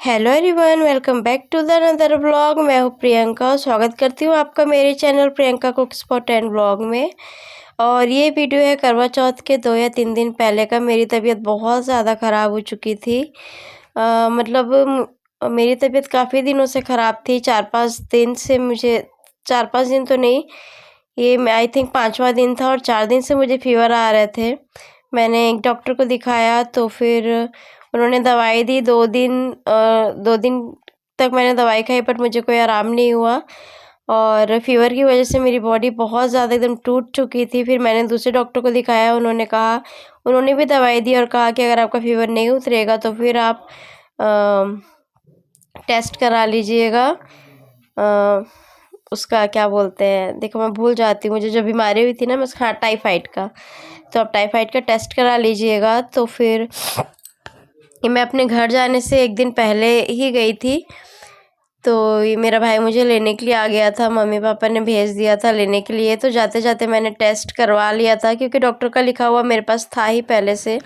Hello everyone, welcome back to the another vlog. मैं हूँ प्रियंका। स्वागत करती हूँ आपका मेरे channel Priyanka cook spot and vlog में। और ये वीडियो है करवा चौथ के 2 या 3 दिन पहले का। मेरी तबीयत बहुत ज़्यादा ख़राब हो चुकी थी। मेरी तबीयत काफ़ी दिनों से ख़राब थी। 4-5 दिन से मुझे 4-5 दिन तो नहीं, ये मैं आई थिंक 5वां दिन था और 4 दिन से मुझे फ़ीवर आ रहे थे। मैंने एक डॉक्टर को दिखाया तो फिर उन्होंने दवाई दी। 2 दिन तक मैंने दवाई खाई बट मुझे कोई आराम नहीं हुआ और फ़ीवर की वजह से मेरी बॉडी बहुत ज़्यादा एकदम टूट चुकी थी। फिर मैंने दूसरे डॉक्टर को दिखाया, उन्होंने भी दवाई दी और कहा कि अगर आपका फ़ीवर नहीं उतरेगा तो फिर आप टेस्ट करा लीजिएगा। उसका क्या बोलते हैं, देखो मैं भूल जाती हूँ, मुझे जो बीमारी हुई थी ना, मैं हाँ टाइफाइड का, तो आप टाइफाइड का टेस्ट करा लीजिएगा। तो फिर मैं अपने घर जाने से 1 दिन पहले ही गई थी। तो ये मेरा भाई मुझे लेने के लिए आ गया था, मम्मी पापा ने भेज दिया था लेने के लिए। तो जाते जाते मैंने टेस्ट करवा लिया था क्योंकि डॉक्टर का लिखा हुआ मेरे पास था ही पहले से।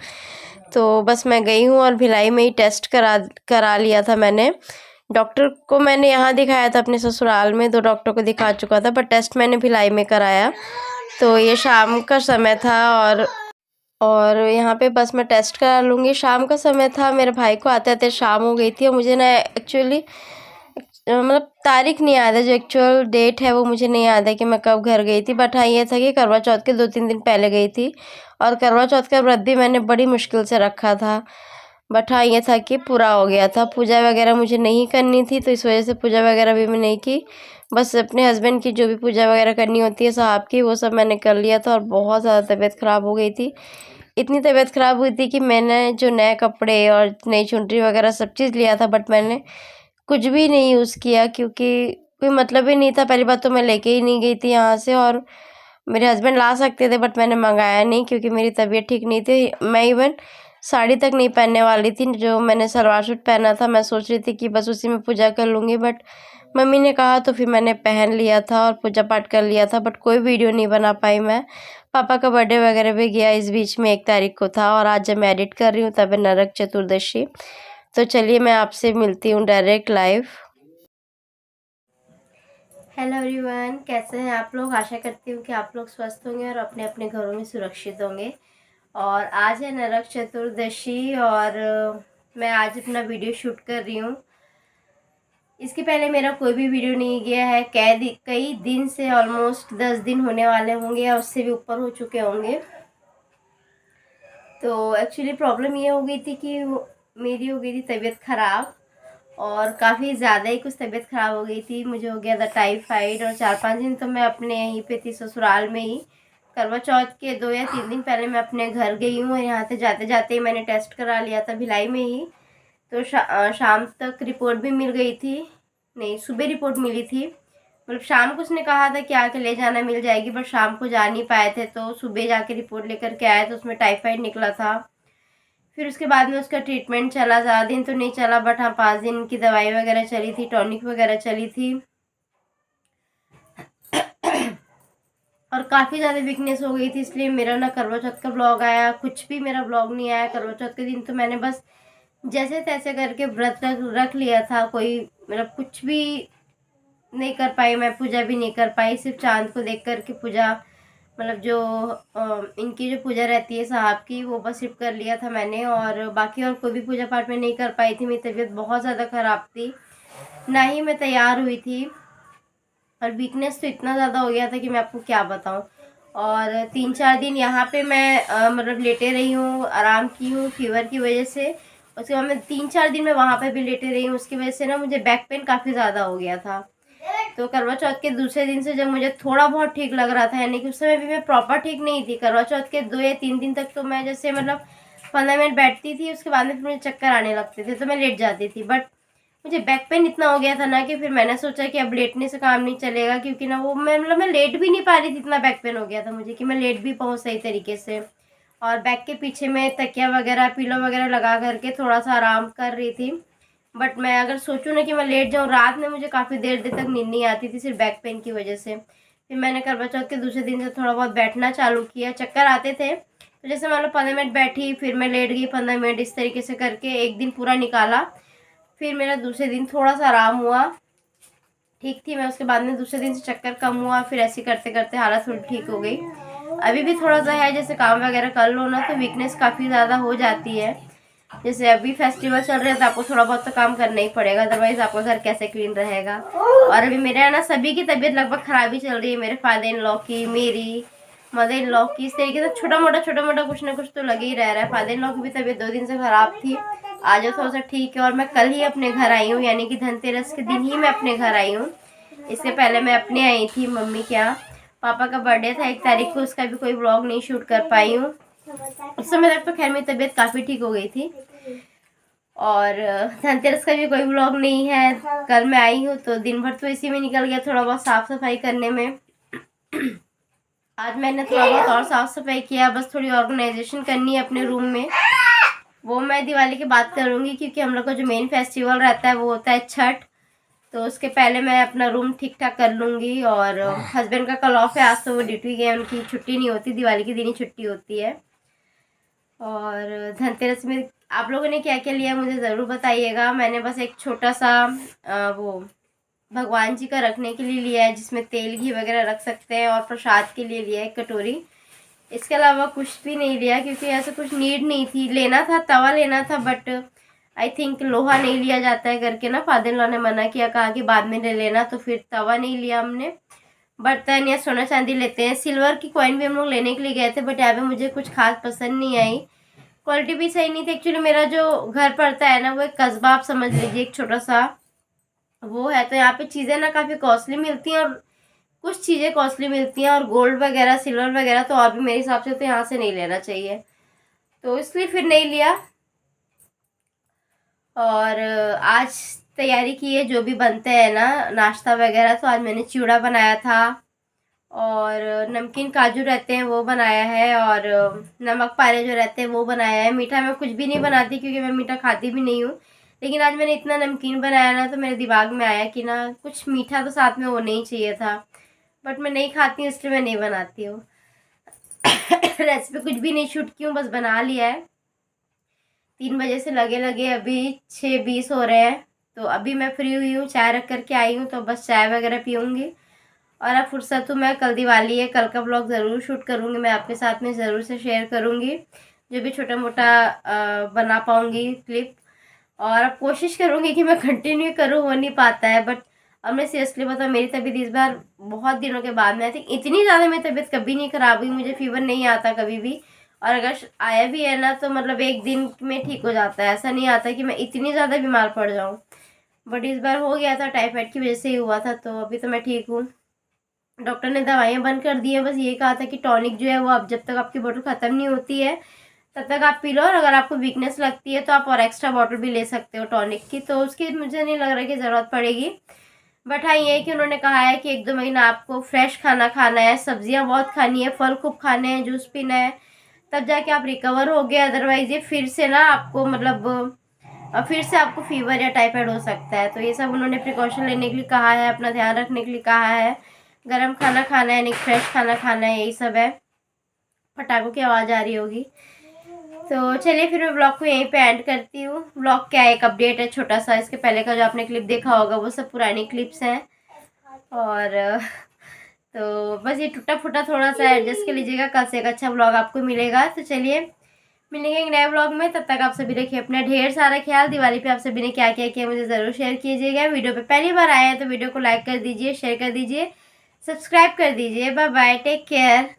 तो बस मैं गई हूँ और भिलाई में ही टेस्ट करा लिया था मैंने। डॉक्टर को मैंने यहाँ दिखाया था अपने ससुराल में, 2 डॉक्टर को दिखा चुका था, पर टेस्ट मैंने भिलाई में कराया। तो ये शाम का समय था और यहाँ पे बस मैं टेस्ट करा लूँगी। शाम का समय था, मेरे भाई को आते-आते शाम हो गई थी और मुझे ना एक्चुअली मतलब तारीख नहीं याद है, जो एक्चुअल डेट है वो मुझे नहीं याद है कि मैं कब घर गई थी। बट हाँ, ये था कि करवा चौथ के 2-3 दिन पहले गई थी और करवा चौथ का व्रत भी मैंने बड़ी मुश्किल से रखा था। बट हाँ, ये था कि पूरा हो गया था। पूजा वगैरह मुझे नहीं करनी थी तो इस वजह से पूजा वगैरह भी मैं नहीं की। बस अपने हस्बैंड की जो भी पूजा वगैरह करनी होती है साहब की, वो सब मैंने कर लिया था और बहुत ज़्यादा तबीयत ख़राब हो गई थी। इतनी तबीयत ख़राब हुई थी कि मैंने जो नए कपड़े और नई चुनरी वगैरह सब चीज़ लिया था बट मैंने कुछ भी नहीं यूज़ किया क्योंकि कोई मतलब ही नहीं था। पहली बात तो मैं लेके ही नहीं गई थी यहाँ से, और मेरे हस्बैंड ला सकते थे बट मैंने मंगाया नहीं क्योंकि मेरी तबीयत ठीक नहीं थी। मैं इवन साड़ी तक नहीं पहनने वाली थी, जो मैंने सलवार सूट पहना था मैं सोच रही थी कि बस उसी में पूजा कर लूँगी, बट मम्मी ने कहा तो फिर मैंने पहन लिया था और पूजा पाठ कर लिया था। बट कोई वीडियो नहीं बना पाई मैं। पापा का बर्थडे वगैरह भी गया इस बीच में, 1 तारीख को था, और आज जब मैं एडिट कर रही हूँ तब है नरक चतुर्दशी। तो चलिए मैं आपसे मिलती हूँ डायरेक्ट लाइव। हेलो एवरीवन, कैसे हैं आप लोग? आशा करती हूँ कि आप लोग स्वस्थ होंगे और अपने अपने घरों में सुरक्षित होंगे। और आज है नरक चतुर्दशी और मैं आज अपना वीडियो शूट कर रही हूँ। इसके पहले मेरा कोई भी वीडियो नहीं गया है। कई दिन से, ऑलमोस्ट 10 दिन होने वाले होंगे या उससे भी ऊपर हो चुके होंगे। तो एक्चुअली प्रॉब्लम ये हो गई थी कि मेरी हो गई थी तबीयत ख़राब, और काफ़ी ज़्यादा ही कुछ तबीयत ख़राब हो गई थी। मुझे हो गया था टाइफाइड और 4-5 दिन तो मैं अपने यहीं पे थी ससुराल में ही। करवा चौथ के 2 या 3 दिन पहले मैं अपने घर गई हूँ और यहाँ से जाते जाते ही मैंने टेस्ट करा लिया था भिलाई में ही। तो शाम तक रिपोर्ट भी मिल गई थी, नहीं सुबह रिपोर्ट मिली थी। मतलब शाम को उसने कहा था कि आके ले जाना, मिल जाएगी, बट शाम को जा नहीं पाए थे तो सुबह जाके रिपोर्ट लेकर के आए तो उसमें टाइफाइड निकला था। फिर उसके बाद में उसका ट्रीटमेंट चला, ज़्यादा दिन तो नहीं चला बट हाँ 5 दिन की दवाई वगैरह चली थी, टॉनिक वगैरह चली थी। और काफ़ी ज़्यादा वीकनेस हो गई थी, इसलिए मेरा ना करवा चौथ का ब्लॉग आया, कुछ भी मेरा ब्लॉग नहीं आया। करवा चौथ के दिन तो मैंने बस जैसे तैसे करके व्रत रख लिया था। कोई मतलब कुछ भी नहीं कर पाई मैं, पूजा भी नहीं कर पाई, सिर्फ चांद को देख कर के पूजा, मतलब जो इनकी जो पूजा रहती है साहब की, वो बस सिर्फ कर लिया था मैंने। और बाकी और कोई भी पूजा पाठ में नहीं कर पाई थी। मेरी तबीयत बहुत ज़्यादा ख़राब थी, ना ही मैं तैयार हुई थी, और वीकनेस तो इतना ज़्यादा हो गया था कि मैं आपको क्या बताऊँ। और 3-4 दिन यहाँ पे मैं मतलब लेटे रही हूँ, आराम की हूँ फीवर की वजह से। उसके बाद मैं 3-4 दिन में वहाँ पे भी लेटे रही हूँ, उसकी वजह से ना मुझे बैक पेन काफ़ी ज़्यादा हो गया था। तो करवा चौथ के दूसरे दिन से जब मुझे थोड़ा बहुत ठीक लग रहा था, यानी कि उस समय भी मैं प्रॉपर ठीक नहीं थी। करवा चौथ के 2 या 3 दिन तक तो मैं जैसे मतलब 15 मिनट बैठती थी, उसके बाद में फिर मुझे चक्कर आने लगते थे तो मैं लेट जाती थी। बट मुझे बैक पेन इतना हो गया था ना कि फिर मैंने सोचा कि अब लेटने से काम नहीं चलेगा, क्योंकि ना वो मैं लेट भी नहीं पा रही थी, इतना बैक पेन हो गया था मुझे कि मैं लेट भी पाऊँ सही तरीके से। और बैक के पीछे मैं तकिया वगैरह, पिलो वगैरह लगा करके थोड़ा सा आराम कर रही थी। बट मैं अगर सोचूँ ना कि मैं लेट जाऊँ, रात में मुझे काफ़ी देर देर तक नींद नहीं आती थी सिर्फ बैक पेन की वजह से। फिर मैंने करवा चौथ के दूसरे दिन से थोड़ा बहुत बैठना चालू किया, चक्कर आते थे तो जैसे मान लो 15 मिनट बैठी, फिर मैं लेट गई 15 मिनट, इस तरीके से करके एक दिन पूरा निकाला। फिर मेरा दूसरे दिन थोड़ा सा आराम हुआ, ठीक थी मैं। उसके बाद में दूसरे दिन से चक्कर कम हुआ, फिर ऐसे करते करते हालत थोड़ी ठीक हो गई। अभी भी थोड़ा सा है, जैसे काम वगैरह कर लो ना तो वीकनेस काफ़ी ज़्यादा हो जाती है। जैसे अभी फेस्टिवल चल रहे हैं तो आपको थोड़ा बहुत तो काम करना ही पड़ेगा, अदरवाइज आपका घर कैसे क्लीन रहेगा। और अभी मेरे ना सभी की तबीयत लगभग ख़राब ही चल रही है, मेरे फादर इन लॉ की, मेरी मदर इन लॉ की। इस तरीके से छोटा मोटा कुछ ना कुछ तो लगे ही रह रहा है। फादर इन लॉ की भी तबीयत 2 दिन से ख़राब थी, आज थोड़ा सा ठीक है। और मैं कल ही अपने घर आई हूँ, यानी कि धनतेरस के दिन ही मैं अपने घर आई हूँ। इससे पहले मैं अपने आई थी मम्मी के यहाँ। पापा का बर्थडे था 1 तारीख को, उसका भी कोई व्लॉग नहीं शूट कर पाई हूँ। उस समय तक तो खैर मेरी तबीयत काफ़ी ठीक हो गई थी। और धनतेरस का भी कोई व्लॉग नहीं है। कल मैं आई हूँ तो दिन भर तो इसी में निकल गया, थोड़ा बहुत साफ़ सफाई करने में। आज मैंने थोड़ा बहुत और साफ़ सफाई किया, बस थोड़ी ऑर्गेनाइजेशन करनी है अपने रूम में। वो मैं दिवाली की बात करूँगी, क्योंकि हम लोग का जो मेन फेस्टिवल रहता है वो होता है छठ। तो उसके पहले मैं अपना रूम ठीक ठाक कर लूँगी। और हस्बैंड का कल ऑफ है, आज तो वो ड्यूटी गए, उनकी छुट्टी नहीं होती, दिवाली के दिन ही छुट्टी होती है। और धनतेरस में आप लोगों ने क्या क्या लिया मुझे ज़रूर बताइएगा। मैंने बस एक छोटा सा वो भगवान जी का रखने के लिए लिया है, जिसमें तेल घी वगैरह रख सकते हैं, और प्रसाद के लिए लिया है 1 कटोरी। इसके अलावा कुछ भी नहीं लिया, क्योंकि ऐसा कुछ नीड नहीं थी। लेना था, तवा लेना था, बट आई थिंक लोहा नहीं लिया जाता है करके ना फादर इन लॉ ने मना किया, कहा कि बाद में ले लेना। तो फिर तवा नहीं लिया हमने। बर्तन या सोना चांदी लेते हैं। सिल्वर की कॉइन भी हम लोग लेने के लिए गए थे, बट यहाँ पे मुझे कुछ खास पसंद नहीं आई, क्वालिटी भी सही नहीं थी। एक्चुअली मेरा जो घर पड़ता है ना वो एक कस्बा आप समझ लीजिए, एक छोटा सा वो है। तो यहाँ पे चीज़ें ना काफ़ी कॉस्टली मिलती हैं, और कुछ चीज़ें कॉस्टली मिलती हैं, और गोल्ड वगैरह सिल्वर वगैरह तो और भी मेरे हिसाब से तो यहाँ से नहीं लेना चाहिए, तो इसलिए फिर नहीं लिया। और आज तैयारी की है जो भी बनते हैं ना नाश्ता वगैरह। तो आज मैंने चिवड़ा बनाया था, और नमकीन काजू रहते हैं वो बनाया है, और नमक पारे जो रहते हैं वो बनाया है। मीठा मैं कुछ भी नहीं बनाती, क्योंकि मैं मीठा खाती भी नहीं हूँ। लेकिन आज मैंने इतना नमकीन बनाया ना, तो मेरे दिमाग में आया कि ना कुछ मीठा तो साथ में होना ही चाहिए था, बट मैं नहीं खाती हूँ इसलिए मैं नहीं बनाती हूँ। रेसिपी कुछ भी नहीं शूट की हूँ, बस बना लिया है। 3 बजे से लगे लगे अभी 6:20 हो रहे हैं। तो अभी मैं फ्री हुई हूँ, चाय रख करके आई हूँ, तो बस चाय वगैरह पीऊँगी। और अब फुर्सत हूँ मैं, कल दिवाली है, कल का व्लॉग ज़रूर शूट करूँगी, मैं आपके साथ में ज़रूर से शेयर करूँगी, जो भी छोटा मोटा बना पाऊँगी क्लिप। और अब कोशिश करूँगी कि मैं कंटिन्यू करूँ, हो नहीं पाता है। बट अब मैं सीरियसली बताऊँ, मेरी तबीयत इस बार बहुत दिनों के बाद में, आई थिंक इतनी ज़्यादा मेरी तबीयत कभी नहीं ख़राब हुई, मुझे फीवर नहीं आता कभी भी। और अगर आया भी है ना तो मतलब 1 दिन में ठीक हो जाता है, ऐसा नहीं आता कि मैं इतनी ज़्यादा बीमार पड़ जाऊँ। बट इस बार हो गया था, टाइफाइड की वजह से ही हुआ था, तो अभी तो मैं ठीक हूँ। डॉक्टर ने दवाइयाँ बंद कर दी हैं, बस ये कहा था कि टॉनिक जो है वो अब जब तक आपकी बोतल ख़त्म नहीं होती है तब तक आप पी लो, और अगर आपको वीकनेस लगती है तो आप और एक्स्ट्रा बॉटल भी ले सकते हो टॉनिक की, तो उसकी मुझे नहीं लग रहा कि ज़रूरत पड़ेगी। बट हाँ, ये है कि उन्होंने कहा है कि 1-2 महीना आपको फ्रेश खाना खाना है, सब्जियां बहुत खानी है, फल खूब खाने हैं, जूस पीना है, तब जाके आप रिकवर हो गए। अदरवाइज ये फिर से ना आपको मतलब फिर से आपको फीवर या टाइफाइड हो सकता है। तो ये सब उन्होंने प्रिकॉशन लेने के लिए कहा है, अपना ध्यान रखने के लिए कहा है, गर्म खाना खाना है, नहीं फ्रेश खाना खाना है, यही सब है। पटाखों की आवाज़ आ रही होगी। तो चलिए फिर मैं ब्लॉग को यहीं पे एंड करती हूँ। ब्लॉग क्या है, एक अपडेट है छोटा सा, इसके पहले का जो आपने क्लिप देखा होगा वो सब पुरानी क्लिप्स हैं। और तो बस ये टूटा फूटा थोड़ा सा एडजस्ट कर लीजिएगा, कल से एक अच्छा ब्लॉग आपको मिलेगा। तो चलिए मिलेंगे एक नए ब्लॉग में, तब तक आप सभी रखिए अपना ढेर सारा ख्याल। दिवाली पे आप सभी ने क्या क्या किया मुझे ज़रूर शेयर कीजिएगा। वीडियो पे पहली बार आए हैं तो वीडियो को लाइक कर दीजिए, शेयर कर दीजिए, सब्सक्राइब कर दीजिए। Bye bye, take care.